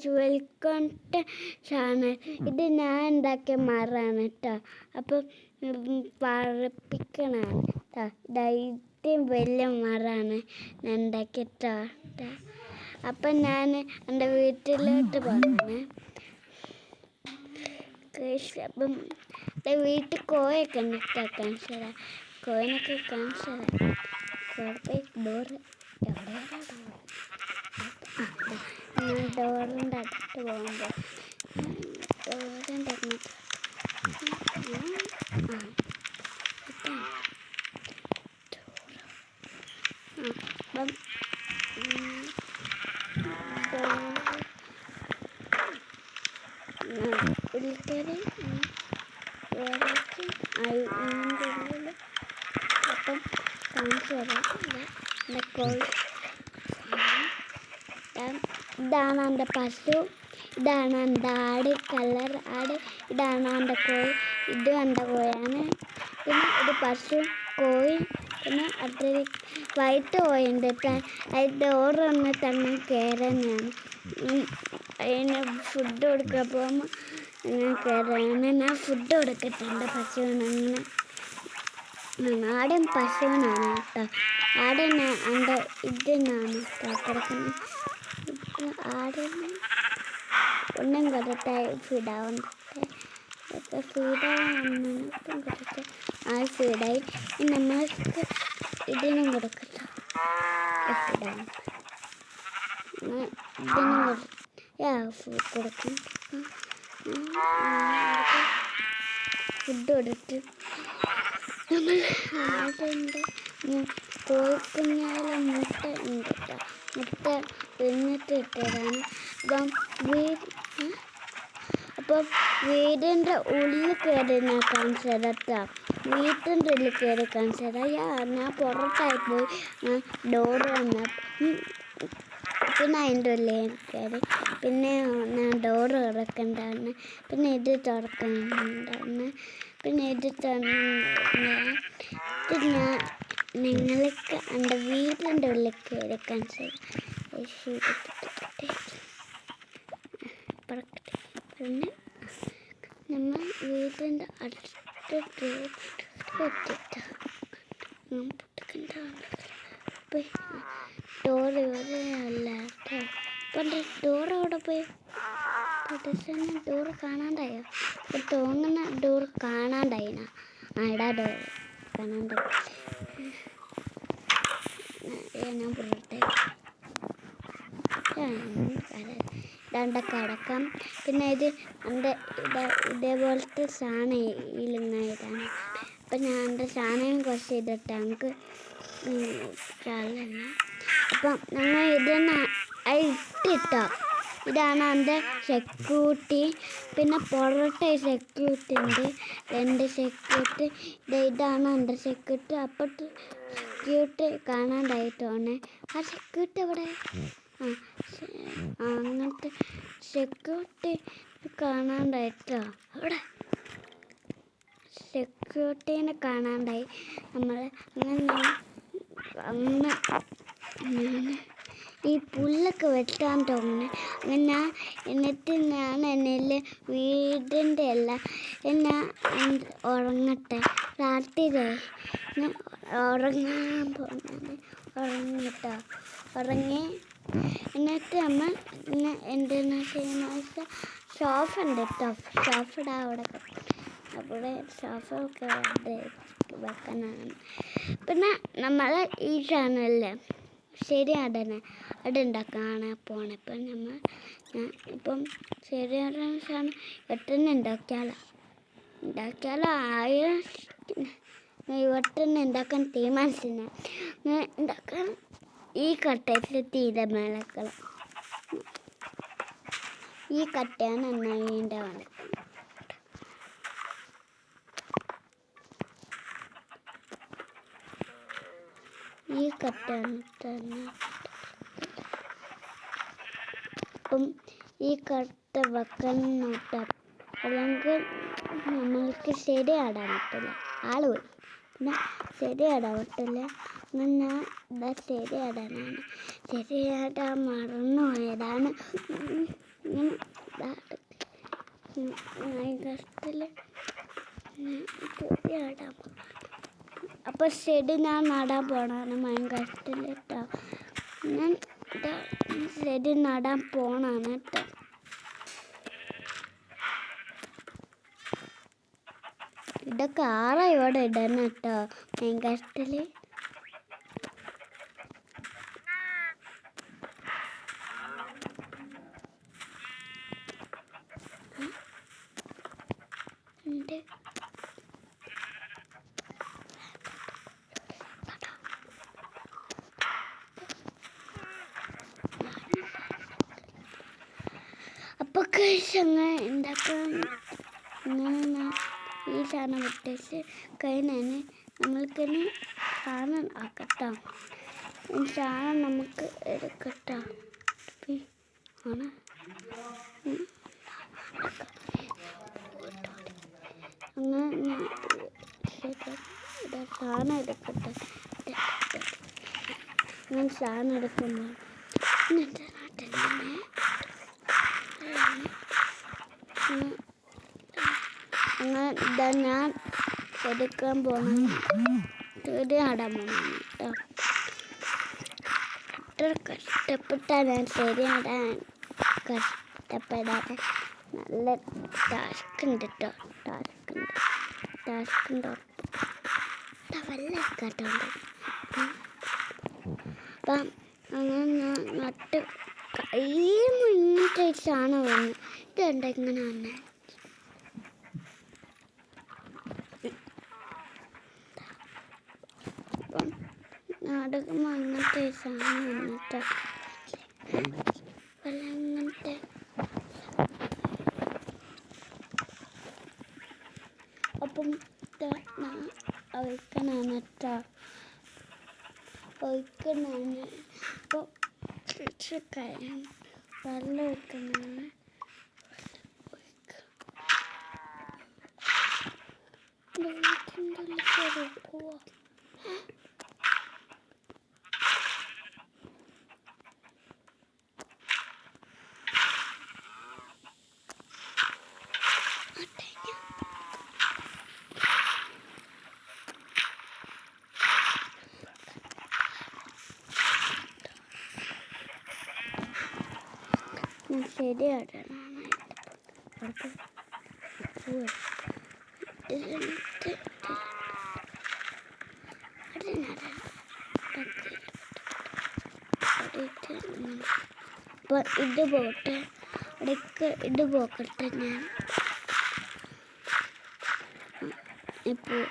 Welcome to channel. ഇത് ഞാൻ ഉണ്ടാക്കിയ മരമാണ് കേട്ടോ. അപ്പം പറപ്പിക്കണതാണ് കേട്ടോ. ഇതും വലിയ മരമാണ് ഞാൻ ഉണ്ടാക്കിട്ടോ. അപ്പം ഞാൻ എൻ്റെ വീട്ടിലോട്ട് പോകണേ. അപ്പം എൻ്റെ വീട്ടിൽ കോയൊക്കെ ഉണ്ട് കേട്ടോ. കാണിച്ചു തരാം. കോയിനൊക്കെ കാണിച്ചു തരാം. കുഴപ്പമില്ല. ഡോറ് എവിടെയാണ് ഡോറിൻ്റെ അടുത്ത് പോകുമ്പോൾ ഡോറിൻ്റെ അങ്ങോട്ട് അപ്പം ഉള്ളിക്കറി ഉള്ളിൽ അപ്പം കാണിച്ചു തരാം. എൻ്റെ കോഴി ഇതാണ് എൻ്റെ പശു, ഇതാണ് എൻ്റെ ആട്, കളർ ആട്. ഇതാണ് എൻ്റെ കോഴി, ഇതും എൻ്റെ കോഴിയാണ്. പിന്നെ ഇത് പശു, കോഴി, പിന്നെ അത് വൈറ്റ് കോഴിയുണ്ട്. അതിൻ്റെ ഓരോന്ന് തന്നെ കയറുന്നതാണ്. അതിന് ഫുഡ് കൊടുക്കാൻ പോകുമ്പോൾ ഞാൻ കയറാണ്. ഞാൻ ഫുഡ് കൊടുക്കട്ടുണ്ട് പശുവിന്. അങ്ങനെ ആടും പശുവിനാണ് കേട്ടോ. ആടിന് എൻ്റെ ഇതിനാണ് കിടക്കുന്നത്. ആടിന് ഒന്നും കൊടുത്ത ഫീഡാവുന്നുണ്ട്. ഇപ്പം ഫീഡാവുന്നതും കൊടുത്ത് ഫീഡായി. നമ്മൾക്ക് ഇതിനും കൊടുക്കട്ടോ. ഫീഡാവും ഇതിനും കൊടുക്കും. ഫുഡ് കൊടുത്ത് നമ്മൾ ആടുണ്ട്. കോഴിക്കുഞ്ഞാലും മുട്ട ഉണ്ട് കേട്ടോ. മുട്ട എന്നിട്ട് ഇട്ടതാണ്. അപ്പം വീടിൻ്റെ ഉള്ളിൽ കയറി ഞാൻ കാണിച്ചു തരാം കേട്ടോ. വീട്ടിൻ്റെ ഉള്ളിൽ കയറി കാണിച്ചു തരാം. ഞാൻ പുറത്തായി പോയി. ഡോറ് വന്ന പിന്നെ അതിൻ്റെ ഉള്ളിൽ കയറി. പിന്നെ ഞാൻ ഡോറ് തുറക്കണ്ടാണ്. പിന്നെ ഇത് തുറക്കണ്ടാണ്. പിന്നെ ഇത് ഞാൻ നിങ്ങൾക്ക് എൻ്റെ വീടിൻ്റെ ഉള്ളിൽ കയറി കാണിച്ചു പിന്നെ നമ്മൾ വീടിൻ്റെ അടുത്ത് ഡോറ് ഇവിടെ അല്ല കേട്ടോ. അപ്പം ഡോറ് അവിടെ പോയി ഡോറ് കാണാണ്ടായോ? ഇപ്പം തോന്നുന്ന ഡോറ് കാണാണ്ടായിന. ഇടാ ഡോറ് കാണാണ്ടായി. ഞാൻ പുറത്തെ ഇതാണ്ട കിടക്കാം. പിന്നെ ഇത് എൻ്റെ ഇതേപോലത്തെ സാധനം ഇതാണ്. അപ്പം ഞാൻ എൻ്റെ സാധനം കുറച്ച് ചെയ്തിട്ട് നമുക്ക് ചാലല്ല. അപ്പം ഞങ്ങൾ ഇതൊന്ന് ഇട്ടിട്ടോ. ഇതാണ് എൻ്റെ സെക്യൂരിറ്റി. പിന്നെ പുറത്തെ സെക്യൂരിറ്റി ഉണ്ട്, 2 സെക്യൂരിറ്റി. ഇതാണ് എൻ്റെ സെക്യൂരിറ്റി. അപ്പോഴത്തെ സെക്യൂരിറ്റി കാണാണ്ടായിട്ടാണ്. ആ സെക്യൂരിറ്റി എവിടെ? അങ്ങനത്തെ സെക്യൂരിറ്റി കാണാണ്ടായിട്ടോ. അവിടെ സെക്യൂരിറ്റീനെ കാണാണ്ടായി. നമ്മൾ അങ്ങനെ ഈ പുല്ലൊക്കെ വെട്ടാൻ തോന്നുന്നു. അങ്ങനെ എന്നിട്ട് ഞാൻ എന്നിൽ വീടിൻ്റെ എല്ലാം ഞാൻ ഉറങ്ങട്ടെ. രാത്രിയായി. ഉറങ്ങാൻ പോകുന്നത് ഉറങ്ങിട്ടോ. ഉറങ്ങി എന്നിട്ട് നമ്മൾ എന്തെന്ന് വെച്ചാൽ ഷോഫ് ഉണ്ട് കേട്ടോ. ഷോഫ് ഇടാൻ അവിടെ ഷോഫൊക്കെ വെക്കാനാണ്. പിന്നെ നമ്മൾ ഈ ചാനലിൽ ശരിയാടനെ അതുണ്ടാക്കാണ് പോണേ. ഇപ്പം ഇപ്പം ശരിയാടുന്ന സാധനം പെട്ടെന്ന് ഉണ്ടാക്കിയാലോ പെട്ടെന്ന് ഉണ്ടാക്കാൻ തീരുമാനിച്ചില്ല. ഉണ്ടാക്കാൻ ഈ കട്ടയിൽ തീരെ മേളക്കൾ ഈ കട്ടയാണ് എണ്ണീൻ്റെ മേളക്കൾ. ഈ കട്ടയാണ് തന്നെ. അപ്പം ഈ കട്ട വെക്കാൻ നോട്ടാം. അല്ലെങ്കിൽ നമ്മൾക്ക് ശരിയാടാൻ പറ്റില്ല. ആള് പോയി. പിന്നെ ശരിയാടാൻ പറ്റില്ല. ഞാൻ ശരിയാടാനാണ്. ശരിയാടാൻ മറന്നു പോയതാണ്. കഷ്ടത്തില് അപ്പൊ ചെടി ഞാൻ നടാൻ പോണാണ് മൈൻകാസ്റ്റിൽ കേട്ടോ. ഞാൻ ചെടി നടാൻ പോണാണ് കേട്ടോ. ഇതൊക്കെ ആരാ ഇവിടെ ഇടണം കേട്ടോ മൈൻകാസ്റ്റില്. അപ്പൊ അങ്ങനെ ഉണ്ടാക്കാൻ ഈ സാധനം വിട്ടേച്ച് കഴിഞ്ഞാൽ നമ്മൾക്കിനി സാധനം ആക്കട്ടോ. ഈ സാധനം നമുക്ക് എടുക്കട്ടോ. ആണ് അങ്ങനെ സാധനം എടുക്കട്ടെ. ഞാൻ സാധനം എടുക്കുമ്പോൾ എൻ്റെ നാട്ടിൽ അങ്ങനെ ഞാൻ എടുക്കാൻ പോകണം. ചെടി നടാൻ പോകണം കേട്ടോ. ഇത്ര കഷ്ടപ്പെട്ടാൽ ഞാൻ ചെടി നടാൻ കഷ്ടപ്പെടാതെ നല്ല ടാസ്ക് ഉണ്ട് കേട്ടോ. ടാസ്ക് ഉണ്ട് വെള്ളം കേട്ടോണ്ട്. അപ്പം അങ്ങനെ ഞാൻ നട്ട് കയ്യിൽ ഇങ്ങനത്തെ സാധനം വന്നു. ഇതുണ്ട് ഇങ്ങനെ വന്നെ. അപ്പം നടക്കുമ്പോൾ അങ്ങനത്തെ സാധനം വന്നിട്ട് വെള്ളം ഇങ്ങനത്തെ. അപ്പം ഒഴിക്കണാണ് കേട്ടോ. ഒഴിക്കണാണ്. അപ്പോൾ വെള്ളം ഒഴിക്കണാണ്. പോവാ ശരിയായിട്ടാണ് അപ്പോൾ ഇത് പോട്ടെ. ഇടയ്ക്ക് ഇത് പോക്കട്ടെ. ഞാൻ ഇപ്പോൾ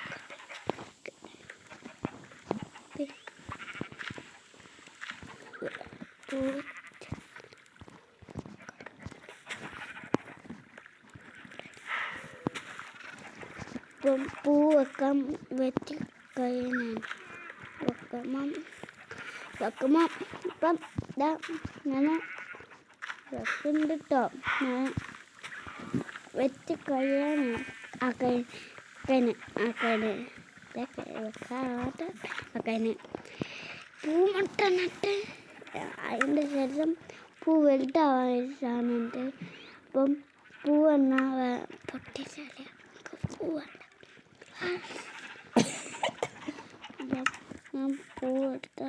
ഇപ്പം പൂ വെക്കാൻ വെച്ച് കഴിയുന്നതാണ്. വെക്കുമ്പോൾ ഇപ്പം ഇതാ ഞാൻ വെക്കുന്നുണ്ട് കേട്ടോ. ഞാൻ വെച്ച് കഴിയാണ് വെക്കാതെ പൂമുട്ട നട്ട് അതിൻ്റെ ശേഷം പൂ വലുതാവാൻ സാധനമുണ്ട്. അപ്പം പൂ എന്നാൽ പൊട്ടിച്ചാൽ പൂവുണ്ട്. ഞാൻ പൂ എടുത്ത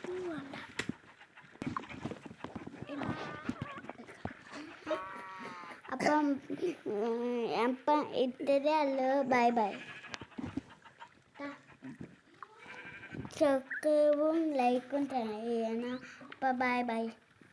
പൂവുണ്ട്. അപ്പം ഇത്രയേ ഉള്ളൂ. Bye bye. സബ്സ്ക്രൈബും ലൈക്കും ചെയ്യണം. അപ്പം ബൈ ബൈ.